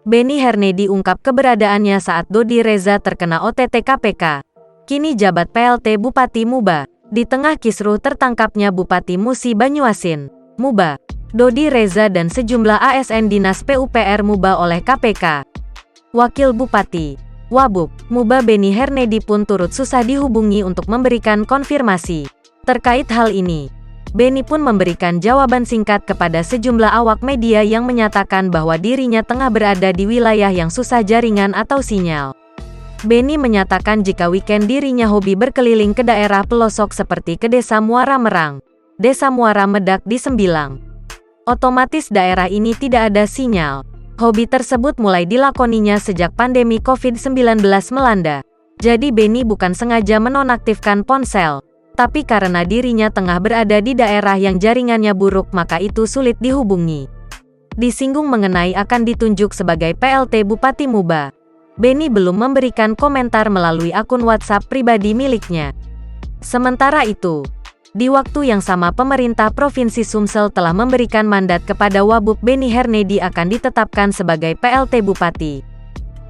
Benny Hernedy ungkap keberadaannya saat Dodi Reza terkena OTT KPK. Kini jabat PLT Bupati Muba. Di tengah kisruh tertangkapnya Bupati Musi Banyuasin, Muba, Dodi Reza dan sejumlah ASN Dinas PUPR Muba oleh KPK. Wakil Bupati Wabub, Muba Benny Hernedy pun turut susah dihubungi untuk memberikan konfirmasi. Terkait hal ini, Benny pun memberikan jawaban singkat kepada sejumlah awak media yang menyatakan bahwa dirinya tengah berada di wilayah yang susah jaringan atau sinyal. Benny menyatakan jika weekend dirinya hobi berkeliling ke daerah pelosok seperti ke Desa Muara Merang, Desa Muara Medak di Sembilang. Otomatis daerah ini tidak ada sinyal. Hobi tersebut mulai dilakoninya sejak pandemi COVID-19 melanda. Jadi Benny bukan sengaja menonaktifkan ponsel, tapi karena dirinya tengah berada di daerah yang jaringannya buruk maka itu sulit dihubungi. Disinggung mengenai akan ditunjuk sebagai PLT Bupati Muba, Benny belum memberikan komentar melalui akun WhatsApp pribadi miliknya. Sementara itu, di waktu yang sama pemerintah Provinsi Sumsel telah memberikan mandat kepada Wabub Benny Hernedy akan ditetapkan sebagai PLT Bupati.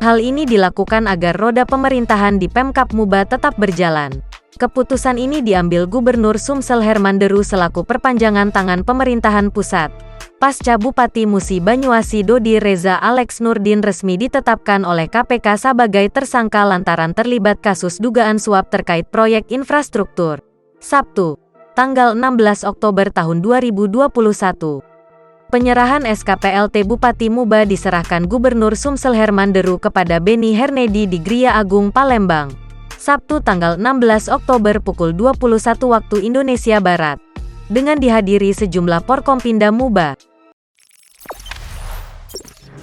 Hal ini dilakukan agar roda pemerintahan di Pemkab Muba tetap berjalan. Keputusan ini diambil Gubernur Sumsel Herman Deru selaku perpanjangan tangan pemerintahan pusat. Pasca Bupati Musi Banyuasi Dodi Reza Alex Nurdin resmi ditetapkan oleh KPK sebagai tersangka lantaran terlibat kasus dugaan suap terkait proyek infrastruktur. Sabtu, tanggal 16 Oktober tahun 2021. Penyerahan SK PLT Bupati Muba diserahkan Gubernur Sumsel Herman Deru kepada Benny Hernedy di Gria Agung Palembang. Sabtu tanggal 16 Oktober pukul 21 waktu Indonesia Barat. Dengan dihadiri sejumlah Porkompinda Muba.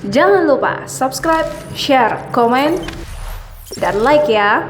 Jangan lupa subscribe, share, komen, dan like ya.